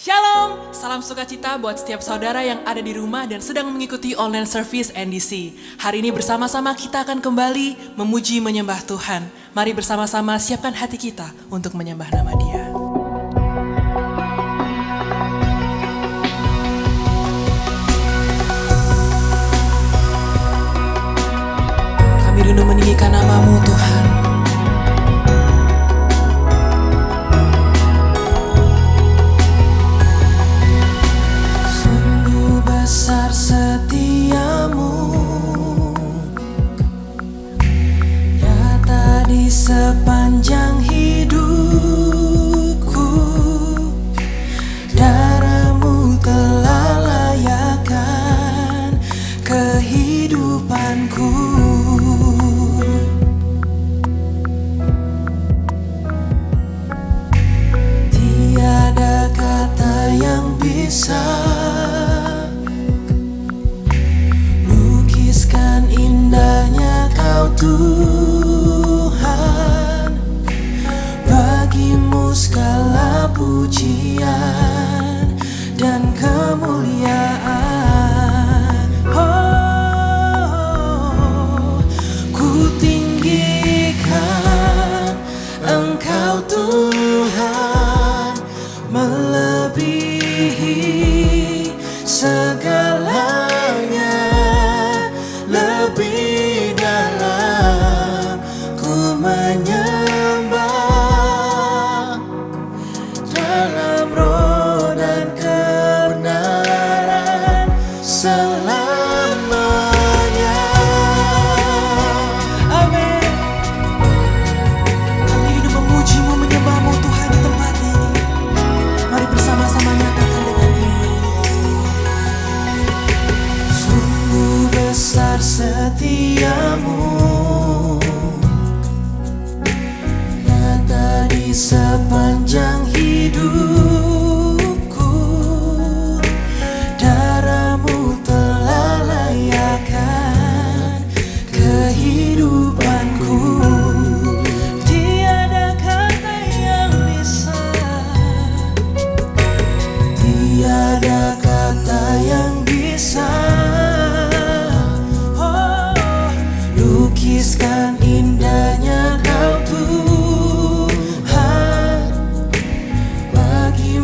Shalom, salam sukacita buat setiap saudara yang ada di rumah dan sedang mengikuti online service NDC. Hari ini bersama-sama kita akan kembali memuji menyembah Tuhan. Mari bersama-sama siapkan hati kita untuk menyembah nama Dia. Kami rindu meninggikan nama-Mu Tuhan. Besar setiamu, nyata di sepanjang hidupku. Darah-Mu telah layakkan kehidupanku. Tiada kata yang bisa indahnya Kau Tuhan, bagi-Mu segala pujian dan kemuliaan. Oh, ku tinggikan Engkau Tuhan, melebihi segalanya. Lebih dalam ku menyembah, dalam roh dan kebenaran selamanya. Amin. Kami rindu memuji-Mu, menyembah-Mu Tuhan di tempat ini. Mari bersama-sama nyatakan dengan iman. Sungguh besar setiamu, nyata di sepanjang hidupku. Darah-Mu telah layakkan kehidupanku. Tiada kata yang bisa, tiada kata yang bisa lukiskan indahnya Kau Tuhan, bagi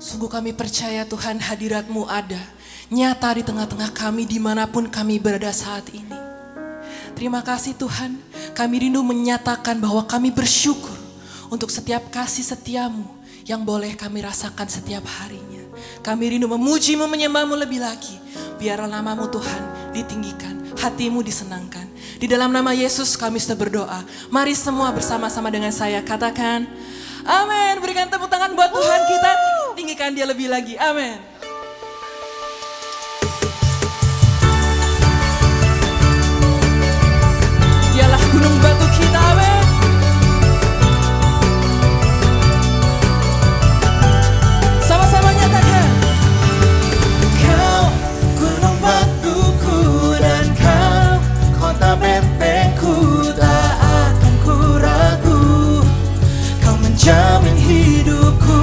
Sungguh kami percaya Tuhan hadirat-Mu ada, nyata di tengah-tengah kami dimanapun kami berada saat ini. Terima kasih Tuhan, kami rindu menyatakan bahwa kami bersyukur untuk setiap kasih setia-Mu yang boleh kami rasakan setiap harinya. Kami rindu memuji-Mu, menyembah-Mu lebih lagi. Biarlah nama-Mu Tuhan ditinggikan, hati-Mu disenangkan. Di dalam nama Yesus kami sudah berdoa. Mari semua bersama-sama dengan saya katakan, amin. Berikan tepuk tangan buat Tuhan kita, tinggikan Dia lebih lagi, amin. Dialah gunung batu kita, amin. Sama-sama nyatakan. Kau gunung batuku dan kau kota bentengku, tak akan ku ragu. Kau menjamin hidupku,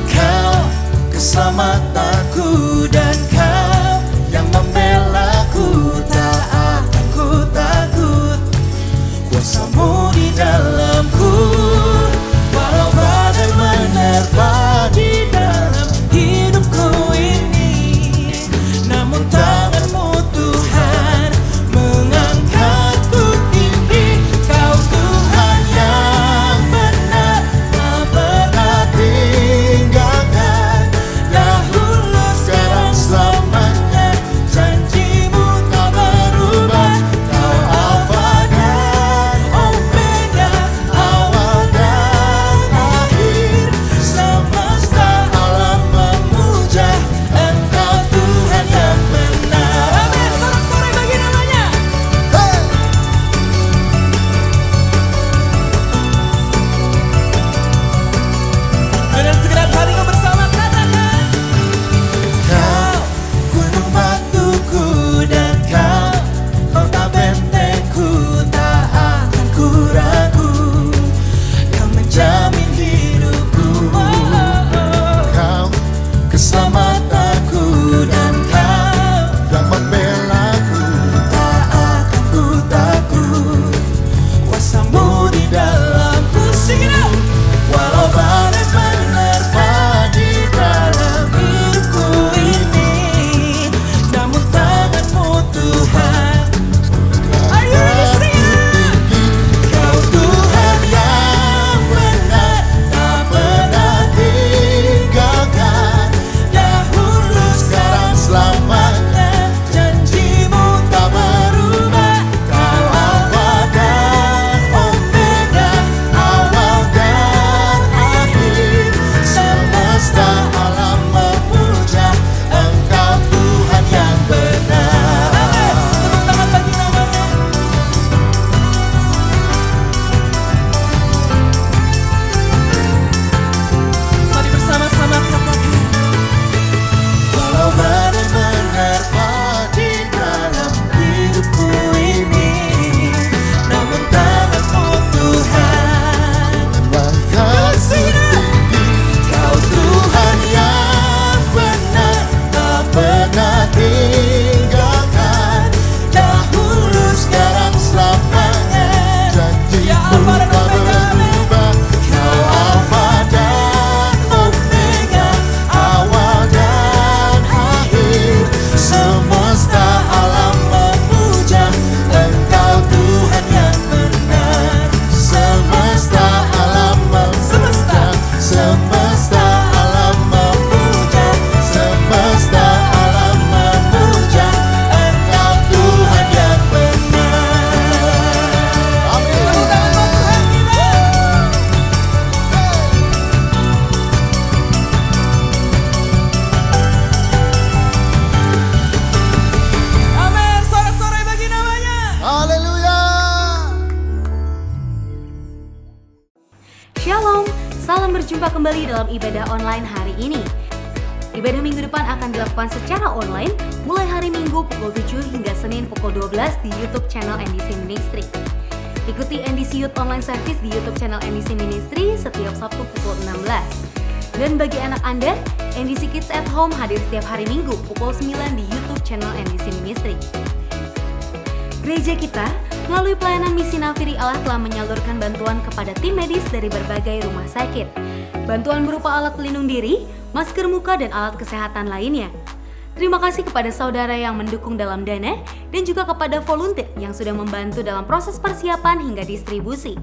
kau keselamatanku dan kau yang membelaku, tak akan ku takut. Kuasa-Mu di dalamku, walau badai menerpa di dalam hidupku ini, namun tangan-Mu Tuhan mengangkatku tinggi. Kau Tuhan yang benar, tak pernah tinggalkan. Dahulu sekarang selamanya, janji-Mu tak berubah. Kau Alfa dan Omega, awal dan akhir. Semesta alam memuja Engkau Tuhan yang benar. Amin, sorak-sorai bagi namanya. Dengan segenap hatiku bersama katakan, Kau gunung batuku dan kau kota bentengku, tak akan ku ragu. Kau menjamin hidupku, kau keselamatanku dan kau yang membelaku, tak akan ku takut. Kuasa-Mu di dalamku, sing it out. Walau badai menerpa di dalam hidupku ini, namun tangan-Mu Tuhan. Are you ready to sing it? Kau Tuhan yang benar, tak pernah tinggalkan. Dahulu sekarang selamanya, janji-Mu tak berubah. Kau Alfa dan Omega, awal dan akhir. Semesta alam memuja Engkau Tuhan yang benar. tepuk tangan bagi namanya. Mari bersama-sama katakan, Walau badai menerpa di dalam hidupku ini, namun tangan-Mu Tuhan mengangkatku tinggi. Kau Tuhan yang benar, tak pernah tinggalkan. Dahulu sekarang selamanya, janji-Mu tak berubah. Kau Alfa dan Omega, awal dan akhir. Semesta alam memuja Engkau Tuhan yang benar. Semesta alam memuja, semesta alam memuja, semesta alam memuja Engkau Tuhan yang benar. Amin. tepuk tangan buat Tuhan kita. Amin, sorak-sorai bagi namanya. Haleluya. Shalom, salam berjumpa kembali dalam ibadah online hari ini. Ibadah minggu depan akan dilakukan secara online mulai hari Minggu pukul 7 hingga Senin pukul 12 di YouTube channel NDC Ministry. Ikuti NDC Youth Online Service di YouTube channel NDC Ministry setiap Sabtu pukul 16. Dan bagi anak Anda, NDC Kids at Home hadir setiap hari Minggu pukul 9 di YouTube channel NDC Ministry. Gereja kita Melalui pelayanan misi Nafiri Allah telah menyalurkan bantuan kepada tim medis dari berbagai rumah sakit. Bantuan berupa alat pelindung diri, masker muka, dan alat kesehatan lainnya. Terima kasih kepada saudara yang mendukung dalam dana dan juga kepada volunteer yang sudah membantu dalam proses persiapan hingga distribusi.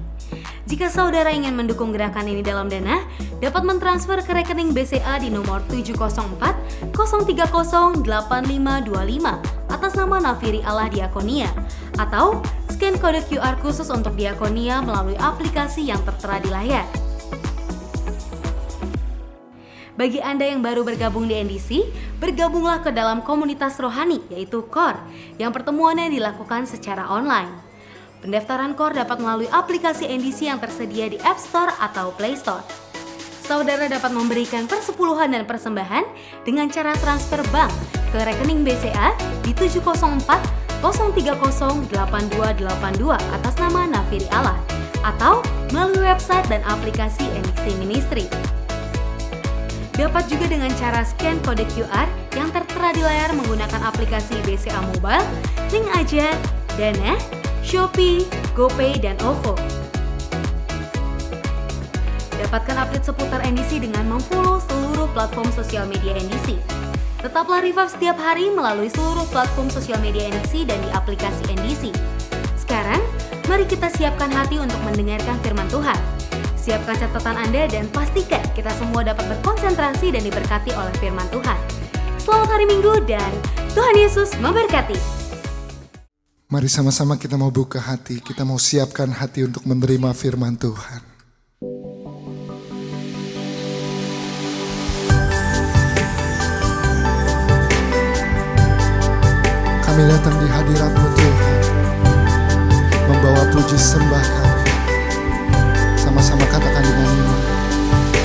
Jika saudara ingin mendukung gerakan ini dalam dana, dapat mentransfer ke rekening BCA di nomor 704 030 8525 atas nama Nafiri Allah Diakonia, atau scan kode QR khusus untuk Diakonia melalui aplikasi yang tertera di layar. Bagi Anda yang baru bergabung di NDC, bergabunglah ke dalam komunitas rohani yaitu KOR yang pertemuannya dilakukan secara online. Pendaftaran KOR dapat melalui aplikasi NDC yang tersedia di App Store atau Play Store. Saudara dapat memberikan persepuluhan dan persembahan dengan cara transfer bank ke rekening BCA di 704 030 8282 atas nama Nafiri Allah atau melalui website dan aplikasi NDC Ministry. Dapat juga dengan cara scan kode QR yang tertera di layar menggunakan aplikasi BCA Mobile, Link Aja, Dana, Shopee, GoPay, dan OVO. Dapatkan update seputar NDC dengan memfollow seluruh platform sosial media NDC. Tetaplah revive setiap hari melalui seluruh platform sosial media NDC dan di aplikasi NDC. Sekarang, mari kita siapkan hati untuk mendengarkan firman Tuhan. Siapkan catatan Anda dan pastikan kita semua dapat berkonsentrasi dan diberkati oleh firman Tuhan. Selamat hari Minggu dan Tuhan Yesus memberkati. Mari sama-sama kita mau buka hati, kita mau siapkan hati untuk menerima firman Tuhan. Kami datang di hadirat-Mu Tuhan, membawa puji sembah kami. Sama-sama katakan dengan iman.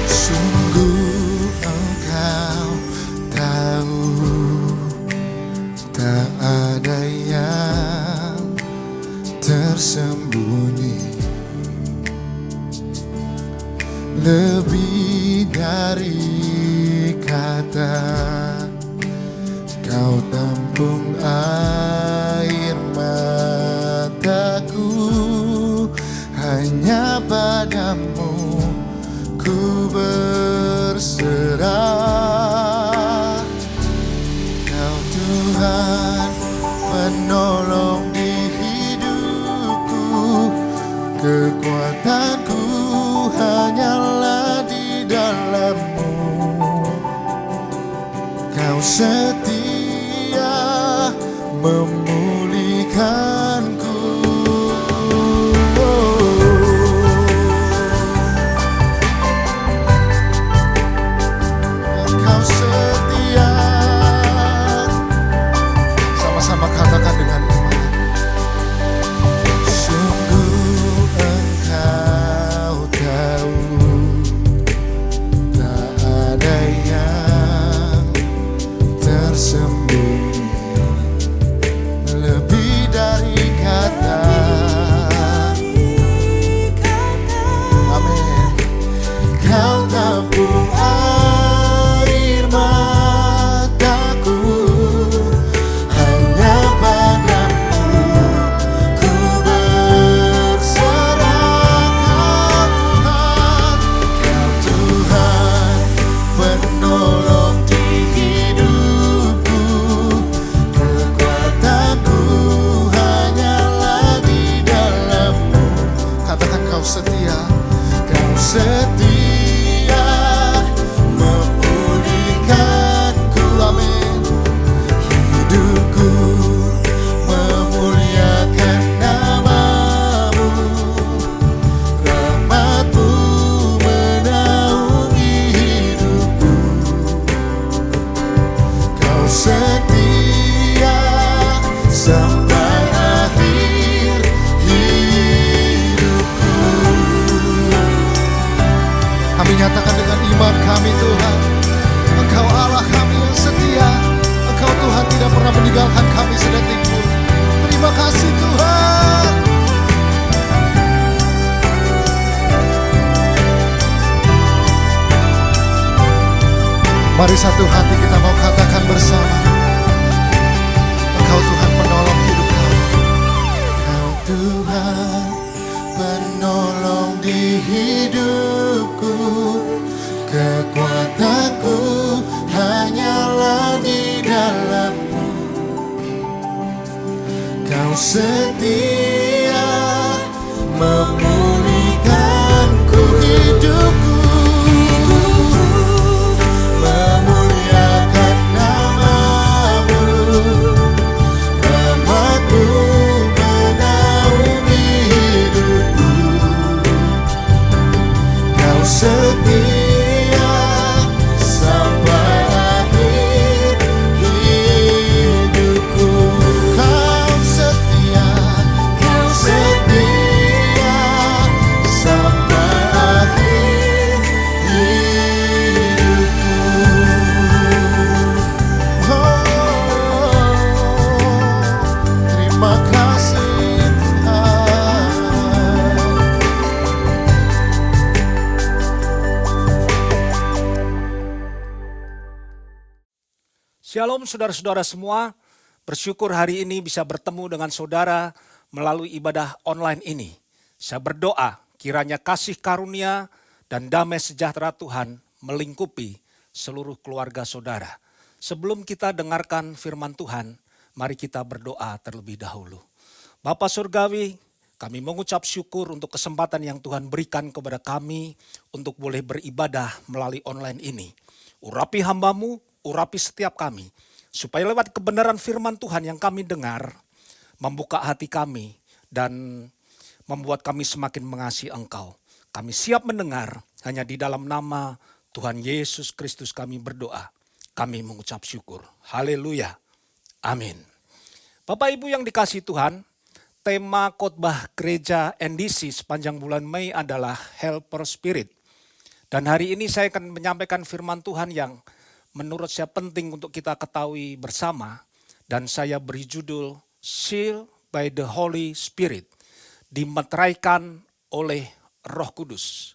Sungguh Engkau tahu, tak ada yang tersembunyi, lebih dari kata Kau tampung air mataku. Hanya padamu ku berserah. Kau Tuhan penolong di hidupku. Kekuatanku hanyalah di dalam-Mu. Kau setia memulihkanku. Katakan dengan iman. Sungguh Engkau tahu, tak ada yang tersembunyi, lebih dari kata. Amin. Kau tampung air mataku. Setia memulihkanku, amin. Hidupku memuliakan nama-Mu, rahmat-Mu menaungi hidupku. Kau setia sampai akhir hidupku. Kami nyatakan dengan iman kami Tuhan, Engkau Allah kami yang setia. Engkau Tuhan tidak pernah meninggalkan kami sedetik pun. Terima kasih Tuhan. Mari satu hati kita mau katakan bersama. Engkau Tuhan penolong hidup kami. Kau Tuhan kekuatanku hanyalah di dalam-Mu. Kau setia memulihkanku hidupku, memuliakan nama-Mu, rahmat-Mu menaungi hidupku. Kau setia sampai akhir hidupku. Kau setia sampai akhir hidupku. Oh, terima kasih Tuhan. Shalom saudara-saudara semua, bersyukur hari ini bisa bertemu dengan saudara melalui ibadah online ini. Saya berdoa kiranya kasih karunia dan damai sejahtera Tuhan melingkupi seluruh keluarga saudara. Sebelum kita dengarkan firman Tuhan, mari kita berdoa terlebih dahulu. Bapa Surgawi, kami mengucap syukur untuk kesempatan yang Tuhan berikan kepada kami untuk boleh beribadah melalui online ini. Urapi hamba-Mu, urapi setiap kami, supaya lewat kebenaran firman Tuhan yang kami dengar, membuka hati kami dan membuat kami semakin mengasihi Engkau. Kami siap mendengar, hanya di dalam nama Tuhan Yesus Kristus kami berdoa. Kami mengucap syukur. Haleluya. Amin. Bapak Ibu yang dikasihi Tuhan, tema khotbah gereja NDC sepanjang bulan Mei adalah Helper Spirit. Dan hari ini saya akan menyampaikan firman Tuhan yang menurut saya penting untuk kita ketahui bersama, dan saya beri judul Sealed by the Holy Spirit, dimeteraikan oleh Roh Kudus.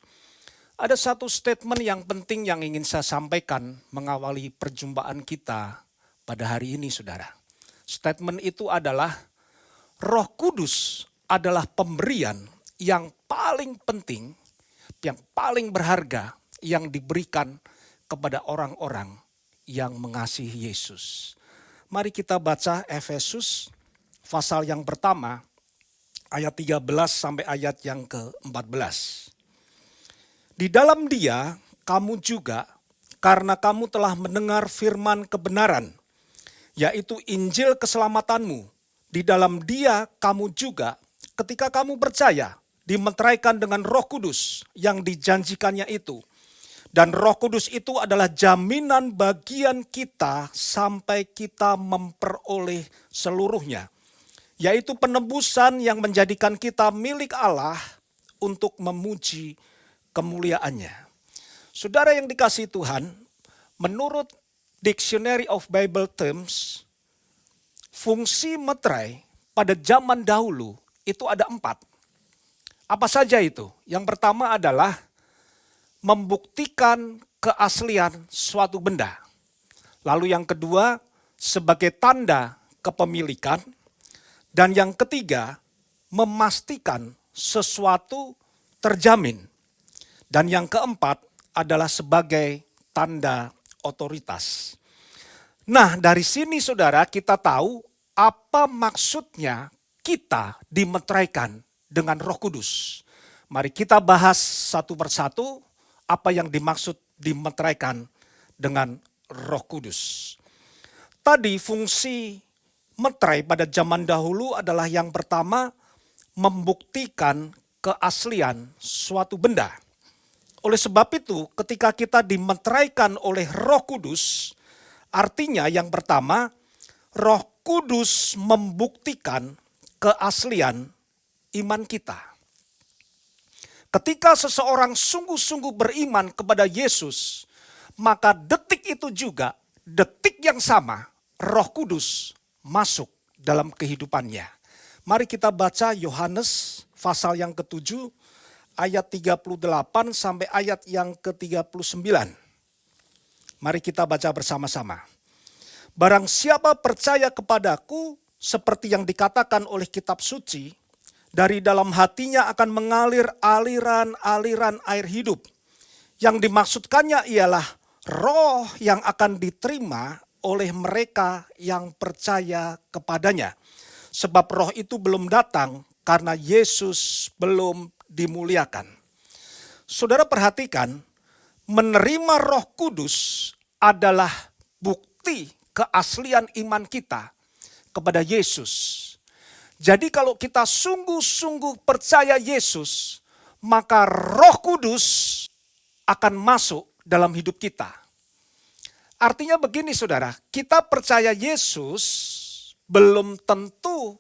Ada satu statement yang penting yang ingin saya sampaikan mengawali perjumpaan kita pada hari ini, saudara. Statement itu adalah Roh Kudus adalah pemberian yang paling penting, yang paling berharga yang diberikan kepada orang-orang yang mengasihi Yesus. Mari kita baca Efesus pasal yang pertama ayat 13 sampai ayat yang ke-14. Di dalam Dia kamu juga, karena kamu telah mendengar firman kebenaran, yaitu Injil keselamatanmu. Di dalam Dia kamu juga, ketika kamu percaya, dimeteraikan dengan Roh Kudus yang dijanjikannya itu. Dan Roh Kudus itu adalah jaminan bagian kita sampai kita memperoleh seluruhnya. Yaitu penebusan yang menjadikan kita milik Allah untuk memuji kemuliaannya. Saudara yang dikasihi Tuhan, menurut Dictionary of Bible Terms, fungsi meterai pada zaman dahulu itu ada 4. Apa saja itu? Yang pertama adalah membuktikan keaslian suatu benda. Lalu yang kedua, sebagai tanda kepemilikan. Dan yang ketiga, memastikan sesuatu terjamin. Dan yang keempat adalah sebagai tanda otoritas. Nah, dari sini saudara kita tahu apa maksudnya kita dimeteraikan dengan Roh Kudus. Mari kita bahas satu persatu apa yang dimaksud dimeteraikan dengan Roh Kudus. Tadi fungsi meterai pada zaman dahulu adalah yang pertama membuktikan keaslian suatu benda. Oleh sebab itu ketika kita dimeteraikan oleh Roh Kudus, artinya yang pertama Roh Kudus membuktikan keaslian iman kita. Ketika seseorang sungguh-sungguh beriman kepada Yesus, maka detik itu juga, detik yang sama, Roh Kudus masuk dalam kehidupannya. Mari kita baca Yohanes pasal yang ke-7, ayat 38 sampai ayat yang ke-39. Mari kita baca bersama-sama. Barang siapa percaya kepadaku, seperti yang dikatakan oleh kitab suci, dari dalam hatinya akan mengalir aliran-aliran air hidup Yang dimaksudkannya ialah roh yang akan diterima oleh mereka yang percaya kepadanya. Sebab roh itu belum datang karena Yesus belum dimuliakan. Saudara perhatikan, menerima Roh Kudus adalah bukti keaslian iman kita kepada Yesus. Jadi kalau kita sungguh-sungguh percaya Yesus, maka Roh Kudus akan masuk dalam hidup kita. Artinya begini saudara, kita percaya Yesus belum tentu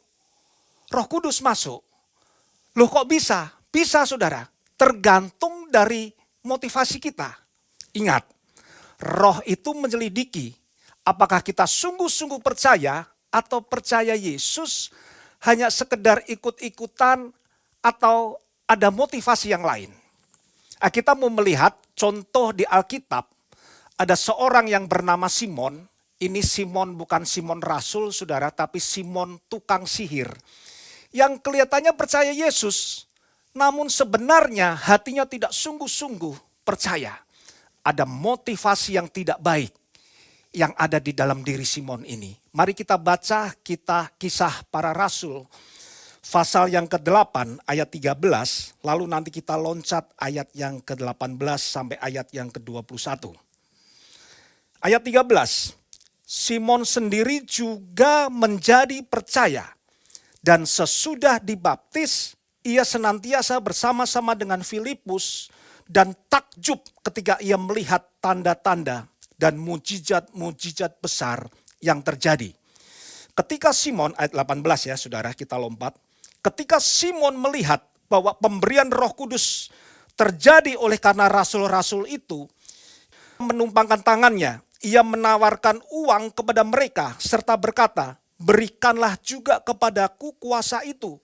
Roh Kudus masuk. Loh kok bisa? Bisa saudara, tergantung dari motivasi kita. Ingat, roh itu menyelidiki apakah kita sungguh-sungguh percaya atau percaya Yesus hanya sekedar ikut-ikutan atau ada motivasi yang lain. Kita mau melihat contoh di Alkitab, ada seorang yang bernama Simon. Ini Simon bukan Simon Rasul saudara, tapi Simon tukang sihir. Yang kelihatannya percaya Yesus, namun sebenarnya hatinya tidak sungguh-sungguh percaya. Ada motivasi yang tidak baik yang ada di dalam diri Simon ini. Mari kita baca kisah para rasul. Pasal yang ke-8 ayat 13, lalu nanti kita loncat ayat yang ke-18 sampai ayat yang ke-21. Ayat 13, Simon sendiri juga menjadi percaya. Dan sesudah dibaptis, ia senantiasa bersama-sama dengan Filipus dan takjub ketika ia melihat tanda-tanda dan mujizat-mujizat besar yang terjadi. Ketika Simon, ayat 18 ya saudara, kita lompat. Ketika Simon melihat bahwa pemberian Roh Kudus terjadi oleh karena rasul-rasul itu, menumpangkan tangannya, ia menawarkan uang kepada mereka serta berkata, berikanlah juga kepadaku kuasa itu,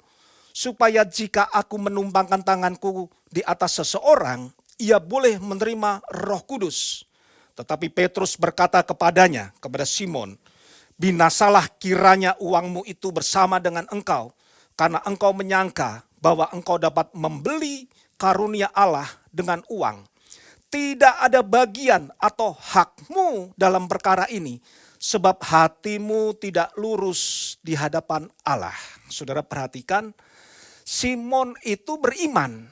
supaya jika aku menumpangkan tanganku di atas seseorang, ia boleh menerima Roh Kudus. Tetapi Petrus berkata kepadanya, kepada Simon, binasalah kiranya uangmu itu bersama dengan engkau, karena engkau menyangka bahwa engkau dapat membeli karunia Allah dengan uang. Tidak ada bagian atau hakmu dalam perkara ini, sebab hatimu tidak lurus di hadapan Allah. Saudara perhatikan, Simon itu beriman.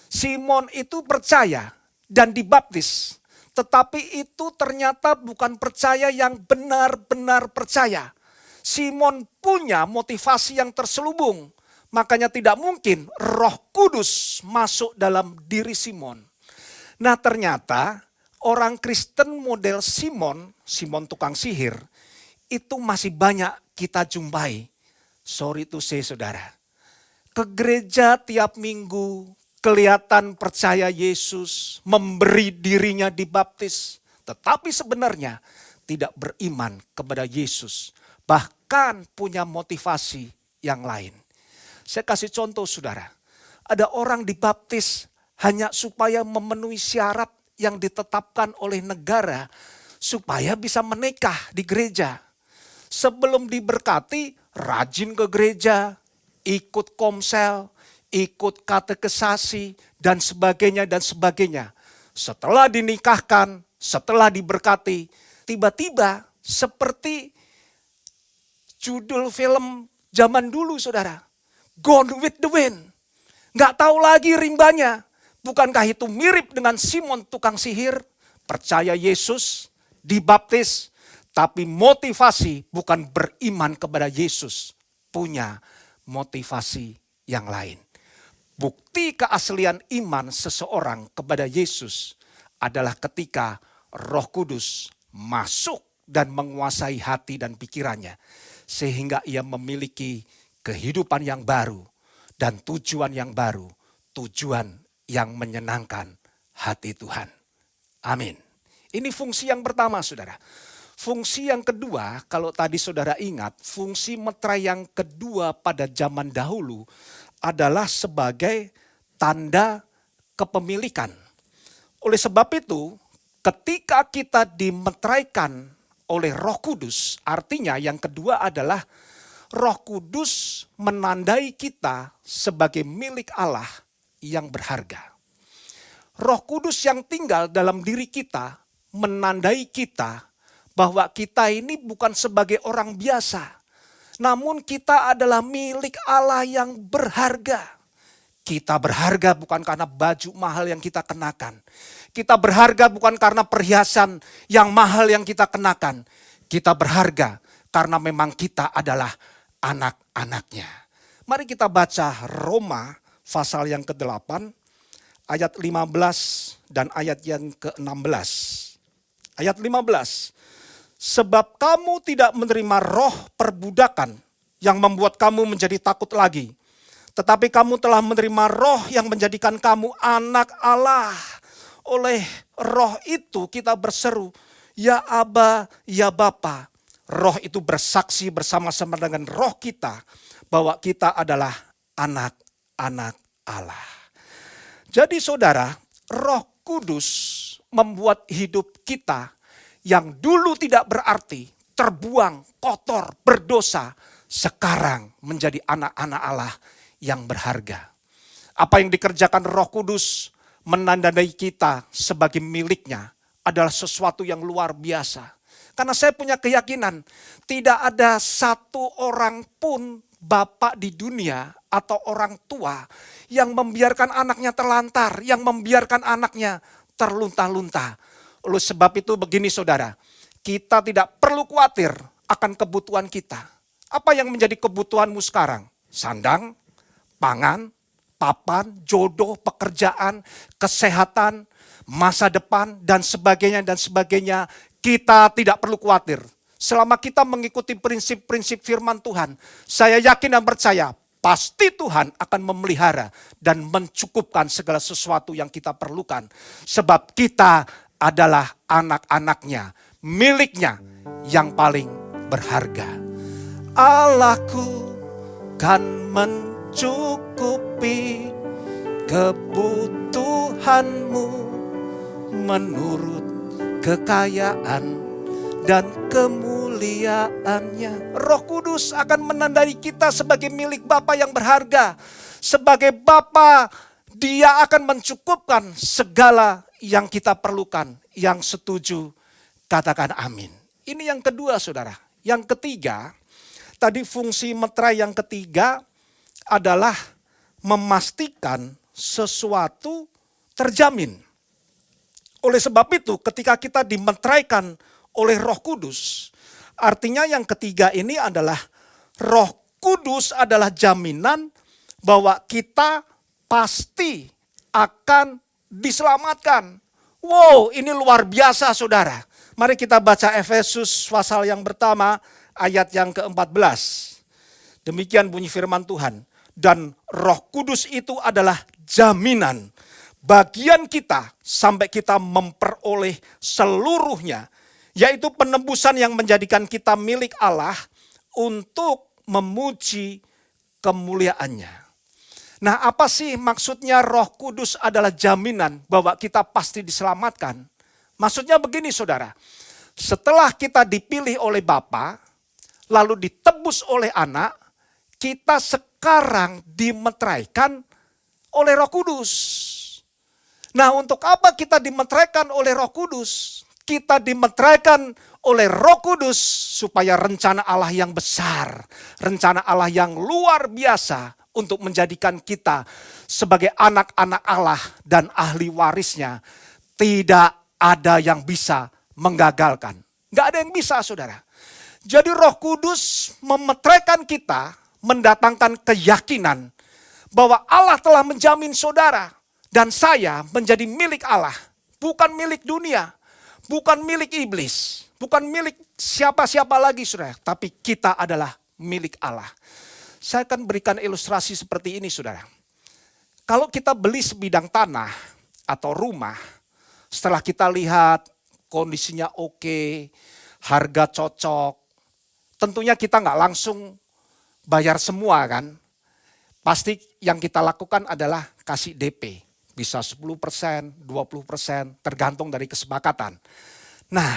Simon itu percaya dan dibaptis. Tetapi itu ternyata bukan percaya yang benar-benar percaya. Simon punya motivasi yang terselubung. Makanya tidak mungkin Roh Kudus masuk dalam diri Simon. Nah ternyata orang Kristen model Simon tukang sihir, itu masih banyak kita jumpai. Sorry to say saudara. Ke gereja tiap minggu, kelihatan percaya Yesus, memberi dirinya dibaptis. Tetapi sebenarnya tidak beriman kepada Yesus. Bahkan punya motivasi yang lain. Saya kasih contoh saudara. Ada orang dibaptis hanya supaya memenuhi syarat yang ditetapkan oleh negara supaya bisa menikah di gereja. Sebelum diberkati, rajin ke gereja, ikut komsel, ikut katekesasi, dan sebagainya, dan sebagainya. Setelah dinikahkan, setelah diberkati, tiba-tiba seperti judul film zaman dulu saudara, Gone with the Wind. Nggak tahu lagi rimbanya. Bukankah itu mirip dengan Simon tukang sihir? Percaya Yesus, dibaptis, tapi motivasi bukan beriman kepada Yesus. Punya motivasi yang lain. Bukti keaslian iman seseorang kepada Yesus adalah ketika Roh Kudus masuk dan menguasai hati dan pikirannya. Sehingga ia memiliki kehidupan yang baru dan tujuan yang baru. Tujuan yang menyenangkan hati Tuhan. Amin. Ini fungsi yang pertama saudara. Fungsi yang kedua, kalau tadi saudara ingat, fungsi meterai yang kedua pada zaman dahulu adalah sebagai tanda kepemilikan. Oleh sebab itu, ketika kita dimeteraikan oleh Roh Kudus, artinya yang kedua adalah Roh Kudus menandai kita sebagai milik Allah yang berharga. Roh Kudus yang tinggal dalam diri kita menandai kita bahwa kita ini bukan sebagai orang biasa. Namun kita adalah milik Allah yang berharga. Kita berharga bukan karena baju mahal yang kita kenakan. Kita berharga bukan karena perhiasan yang mahal yang kita kenakan. Kita berharga karena memang kita adalah anak-anaknya. Mari kita baca Roma pasal yang ke-8 ayat 15 dan ayat yang ke-16. Ayat 15. Sebab kamu tidak menerima roh perbudakan yang membuat kamu menjadi takut lagi. Tetapi kamu telah menerima roh yang menjadikan kamu anak Allah. Oleh roh itu kita berseru, ya Aba, ya Bapa. Roh itu bersaksi bersama-sama dengan roh kita bahwa kita adalah anak-anak Allah. Jadi saudara, Roh Kudus membuat hidup kita yang dulu tidak berarti, terbuang, kotor, berdosa, sekarang menjadi anak-anak Allah yang berharga. Apa yang dikerjakan Roh Kudus menandai kita sebagai miliknya adalah sesuatu yang luar biasa. Karena saya punya keyakinan tidak ada satu orang pun bapak di dunia atau orang tua yang membiarkan anaknya terlantar, yang membiarkan anaknya terlunta-lunta. Oleh sebab itu begini saudara, kita tidak perlu khawatir akan kebutuhan kita. Apa yang menjadi kebutuhanmu sekarang? Sandang, pangan, papan, jodoh, pekerjaan, kesehatan, masa depan, dan sebagainya, dan sebagainya. Kita tidak perlu khawatir. Selama kita mengikuti prinsip-prinsip firman Tuhan, saya yakin dan percaya, pasti Tuhan akan memelihara dan mencukupkan segala sesuatu yang kita perlukan. Sebab kita adalah anak-anaknya, miliknya yang paling berharga. Allahku kan mencukupi kebutuhanmu menurut kekayaan dan kemuliaannya. Roh Kudus akan menandai kita sebagai milik Bapa yang berharga. Sebagai Bapa, Dia akan mencukupkan segala yang kita perlukan. Yang setuju, katakan amin. Ini yang kedua saudara. Yang ketiga, tadi fungsi meterai yang ketiga adalah memastikan sesuatu terjamin. Oleh sebab itu ketika kita dimeteraikan oleh Roh Kudus, artinya yang ketiga ini adalah Roh Kudus adalah jaminan bahwa kita pasti akan diselamatkan. Wow, ini luar biasa saudara. Mari kita baca Efesus pasal yang pertama ayat yang ke-14. Demikian bunyi firman Tuhan. Dan Roh Kudus itu adalah jaminan bagian kita sampai kita memperoleh seluruhnya, yaitu penebusan yang menjadikan kita milik Allah untuk memuji kemuliaannya. Nah, apa sih maksudnya Roh Kudus adalah jaminan bahwa kita pasti diselamatkan? Maksudnya begini saudara, setelah kita dipilih oleh Bapa, lalu ditebus oleh Anak, kita sekarang dimeteraikan oleh Roh Kudus. Nah, untuk apa kita dimeteraikan oleh Roh Kudus? Kita dimeteraikan oleh Roh Kudus supaya rencana Allah yang besar, rencana Allah yang luar biasa untuk menjadikan kita sebagai anak-anak Allah dan ahli warisnya, tidak ada yang bisa menggagalkan. Gak ada yang bisa saudara. Jadi Roh Kudus memeteraikan kita, mendatangkan keyakinan bahwa Allah telah menjamin saudara dan saya menjadi milik Allah. Bukan milik dunia, bukan milik iblis, bukan milik siapa-siapa lagi saudara. Tapi kita adalah milik Allah. Saya akan berikan ilustrasi seperti ini saudara. Kalau kita beli sebidang tanah atau rumah, setelah kita lihat kondisinya oke, harga cocok, tentunya kita nggak langsung bayar semua kan. Pasti yang kita lakukan adalah kasih DP. Bisa 10%, 20%, tergantung dari kesepakatan. Nah,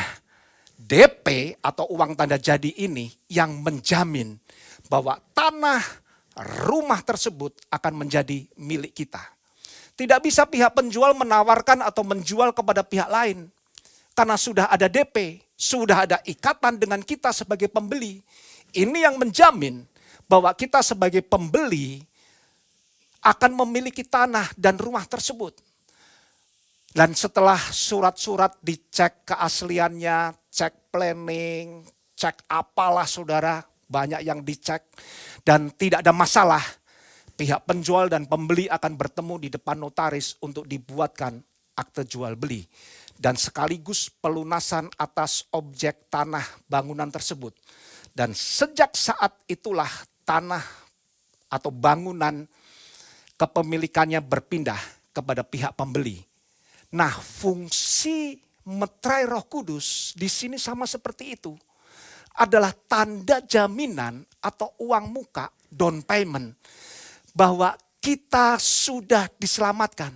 DP atau uang tanda jadi ini yang menjamin bahwa tanah rumah tersebut akan menjadi milik kita. Tidak bisa pihak penjual menawarkan atau menjual kepada pihak lain. Karena sudah ada DP, sudah ada ikatan dengan kita sebagai pembeli. Ini yang menjamin bahwa kita sebagai pembeli akan memiliki tanah dan rumah tersebut. Dan setelah surat-surat dicek keasliannya, cek planning, cek apalah saudara, banyak yang dicek dan tidak ada masalah. Pihak penjual dan pembeli akan bertemu di depan notaris untuk dibuatkan akte jual beli. Dan sekaligus pelunasan atas objek tanah bangunan tersebut. Dan sejak saat itulah tanah atau bangunan kepemilikannya berpindah kepada pihak pembeli. Nah, fungsi meterai Roh Kudus di sini sama seperti itu. Adalah tanda jaminan atau uang muka, down payment. Bahwa kita sudah diselamatkan.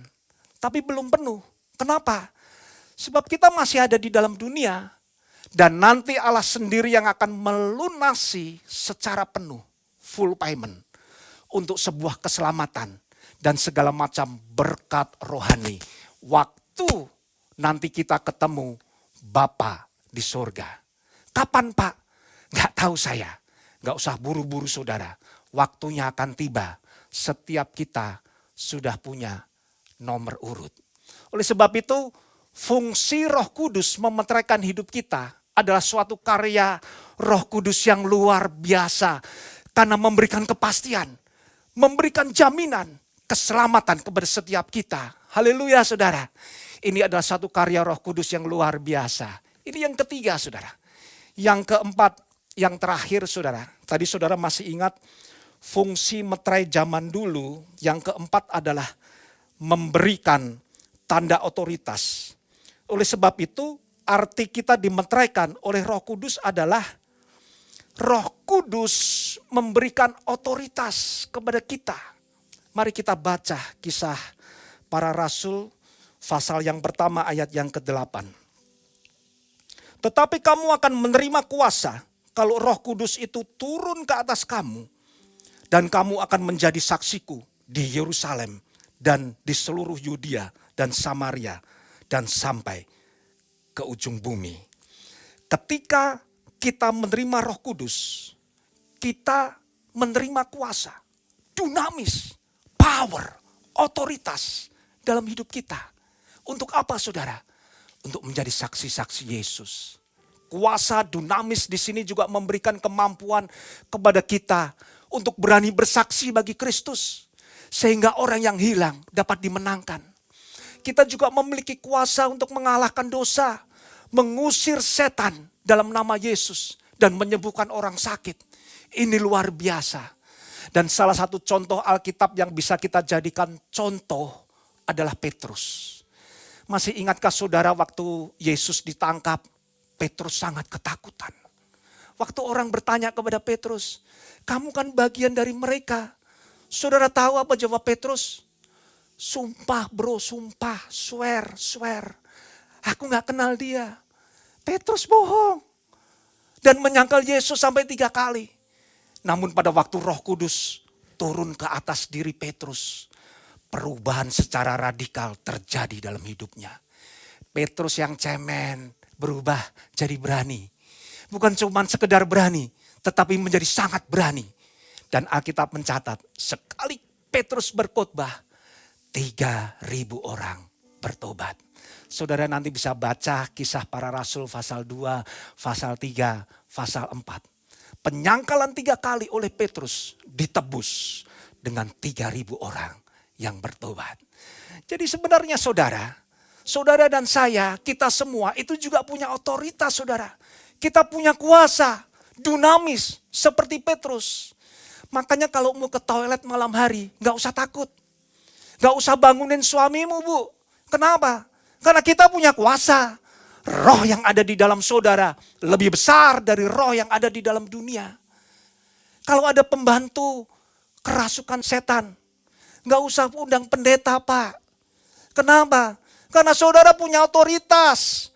Tapi belum penuh. Kenapa? Sebab kita masih ada di dalam dunia. Dan nanti Allah sendiri yang akan melunasi secara penuh. Full payment. Untuk sebuah keselamatan. Dan segala macam berkat rohani. Waktu nanti kita ketemu Bapa di sorga. Kapan Pak? Gak tahu saya. Gak usah buru-buru saudara. Waktunya akan tiba. Setiap kita sudah punya nomor urut. Oleh sebab itu, fungsi Roh Kudus memeteraikan hidup kita adalah suatu karya Roh Kudus yang luar biasa. Karena memberikan kepastian, memberikan jaminan, keselamatan kepada setiap kita. Haleluya saudara. Ini adalah satu karya Roh Kudus yang luar biasa. Ini yang ketiga saudara. Yang keempat, yang terakhir saudara. Tadi saudara masih ingat fungsi meterai zaman dulu. Yang keempat adalah memberikan tanda otoritas. Oleh sebab itu arti kita dimeteraikan oleh Roh Kudus adalah Roh Kudus memberikan otoritas kepada kita. Mari kita baca Kisah Para Rasul pasal yang pertama ayat yang ke-8. Tetapi kamu akan menerima kuasa kalau Roh Kudus itu turun ke atas kamu. Dan kamu akan menjadi saksiku di Yerusalem dan di seluruh Yudea dan Samaria dan sampai ke ujung bumi. Ketika kita menerima Roh Kudus, kita menerima kuasa, dunamis, power, otoritas dalam hidup kita. Untuk apa saudara? Untuk menjadi saksi-saksi Yesus. Kuasa dunamis di sini juga memberikan kemampuan kepada kita untuk berani bersaksi bagi Kristus. Sehingga orang yang hilang dapat dimenangkan. Kita juga memiliki kuasa untuk mengalahkan dosa. Mengusir setan dalam nama Yesus. Dan menyembuhkan orang sakit. Ini luar biasa. Dan salah satu contoh Alkitab yang bisa kita jadikan contoh adalah Petrus. Masih ingatkah saudara waktu Yesus ditangkap? Petrus sangat ketakutan. Waktu orang bertanya kepada Petrus, kamu kan bagian dari mereka. Saudara tahu apa jawab Petrus? Sumpah bro, sumpah, swear. Aku gak kenal dia. Petrus bohong. Dan menyangkal Yesus sampai 3 kali. Namun pada waktu Roh Kudus turun ke atas diri Petrus, perubahan secara radikal terjadi dalam hidupnya. Petrus yang cemen berubah jadi berani. Bukan cuma sekedar berani, tetapi menjadi sangat berani. Dan Alkitab mencatat, sekali Petrus berkhotbah, 3.000 orang bertobat. Saudara nanti bisa baca Kisah Para Rasul pasal 2, pasal 3, pasal 4. Penyangkalan 3 kali oleh Petrus ditebus dengan 3.000 orang yang bertobat. Jadi sebenarnya saudara dan saya, kita semua itu juga punya otoritas saudara. Kita punya kuasa, dunamis seperti Petrus. Makanya kalau mau ke toilet malam hari, gak usah takut. Gak usah bangunin suamimu bu. Kenapa? Karena kita punya kuasa. Roh yang ada di dalam saudara lebih besar dari roh yang ada di dalam dunia. Kalau ada pembantu kerasukan setan, gak usah undang pendeta pak. Kenapa? Karena saudara punya otoritas,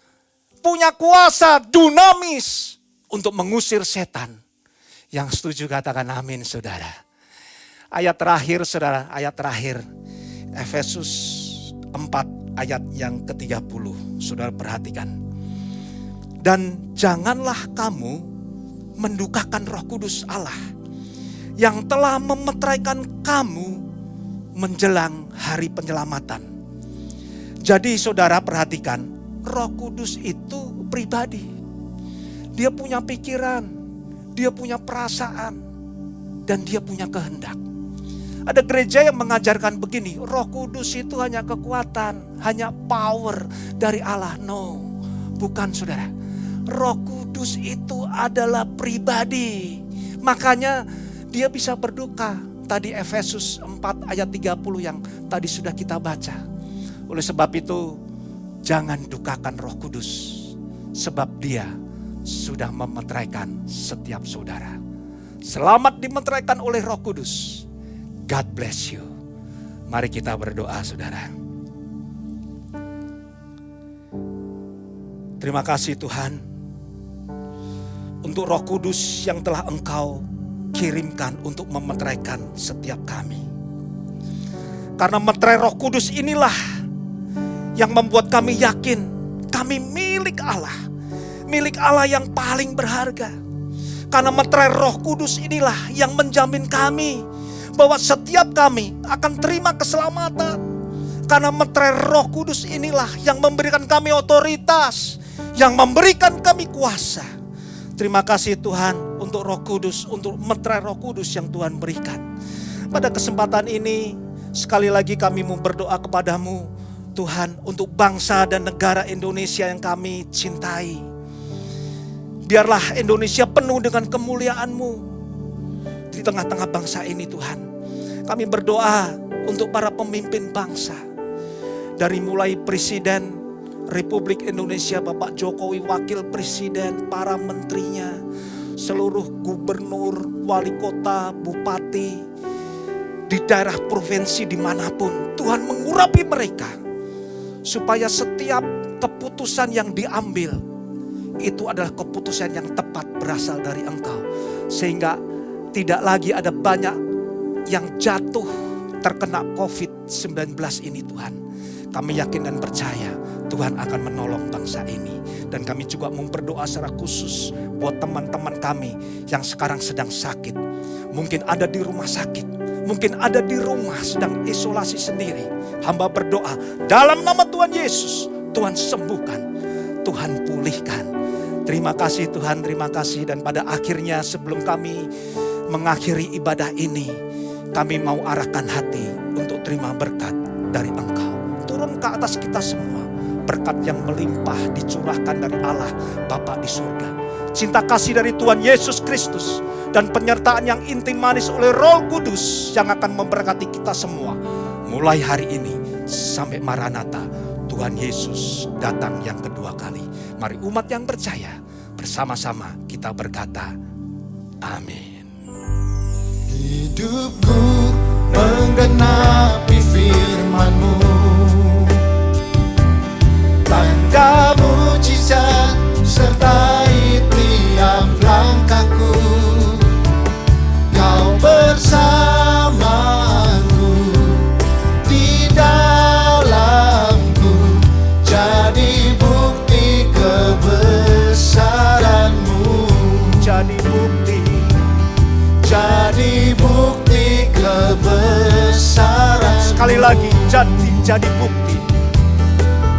punya kuasa dunamis untuk mengusir setan. Yang setuju katakan amin saudara. Ayat terakhir saudara, ayat terakhir. Efesus 4 ayat yang ke-30. Saudara perhatikan. Dan janganlah kamu mendukakan Roh Kudus Allah yang telah memeteraikan kamu menjelang hari penyelamatan. Jadi saudara perhatikan, Roh Kudus itu pribadi. Dia punya pikiran, dia punya perasaan, dan dia punya kehendak. Ada gereja yang mengajarkan begini, Roh Kudus itu hanya kekuatan, hanya power dari Allah. No, bukan saudara. Roh Kudus itu adalah pribadi. Makanya dia bisa berduka. Tadi Efesus 4 ayat 30 yang tadi sudah kita baca. Oleh sebab itu, jangan dukakan Roh Kudus. Sebab dia sudah memeteraikan setiap saudara. Selamat dimeteraikan oleh Roh Kudus. God bless you. Mari kita berdoa saudara. Terima kasih Tuhan untuk Roh Kudus yang telah Engkau kirimkan untuk memeteraikan setiap kami. Karena meterai Roh Kudus inilah yang membuat kami yakin kami milik Allah. Milik Allah yang paling berharga. Karena meterai Roh Kudus inilah yang menjamin kami bahwa setiap kami akan terima keselamatan. Karena meterai Roh Kudus inilah yang memberikan kami otoritas, yang memberikan kami kuasa. Terima kasih Tuhan untuk Roh Kudus, untuk meterai Roh Kudus yang Tuhan berikan. Pada kesempatan ini sekali lagi kami mau berdoa kepadamu Tuhan untuk bangsa dan negara Indonesia yang kami cintai. Biarlah Indonesia penuh dengan kemuliaan-Mu. Di tengah-tengah bangsa ini Tuhan, kami berdoa untuk para pemimpin bangsa. Dari mulai Presiden Republik Indonesia Bapak Jokowi, Wakil Presiden, para menterinya, seluruh gubernur, wali kota, bupati, di daerah provinsi dimanapun, Tuhan mengurapi mereka. Supaya setiap keputusan yang diambil, itu adalah keputusan yang tepat berasal dari Engkau. Sehingga tidak lagi ada banyak yang jatuh terkena COVID-19 ini Tuhan. Kami yakin dan percaya Tuhan akan menolong bangsa ini. Dan kami juga mau berdoa secara khusus buat teman-teman kami yang sekarang sedang sakit. Mungkin ada di rumah sakit, mungkin ada di rumah sedang isolasi sendiri. Hamba berdoa dalam nama Tuhan Yesus, Tuhan sembuhkan, Tuhan pulihkan. Terima kasih Tuhan, terima kasih. Dan pada akhirnya sebelum kami mengakhiri ibadah ini, kami mau arahkan hati untuk terima berkat dari Engkau. Turun ke atas kita semua, berkat yang melimpah dicurahkan dari Allah Bapa di surga. Cinta kasih dari Tuhan Yesus Kristus dan penyertaan yang intim manis oleh Roh Kudus yang akan memberkati kita semua. Mulai hari ini sampai Maranatha, Tuhan Yesus datang yang kedua kali. Mari umat yang percaya bersama-sama kita berkata, amin. Hidupku menggenapi firman-Mu, tanda mujizat sertai tiap langkahku. Kau bersamaku di dalamku, jadi bukti kebesaran-Mu. Jadi bukti kebesaran. Sekali lagi, jadi bukti.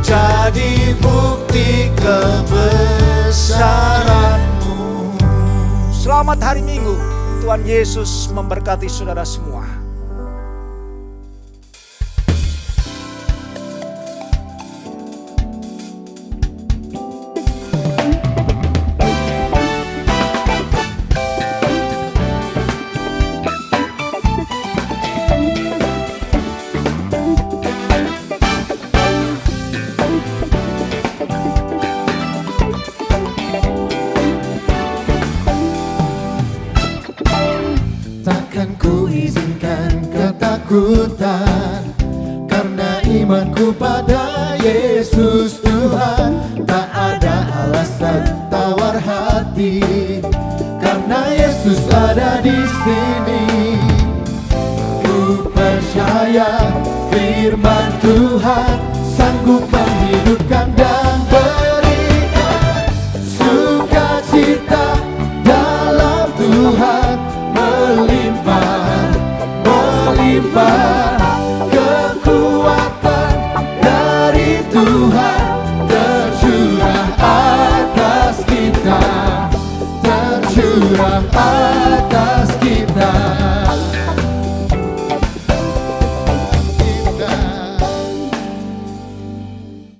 Jadi bukti kebesaran-Mu. Selamat hari Minggu. Tuhan Yesus memberkati saudara semua. Takkan ku izinkan ketakutan, karena imanku pada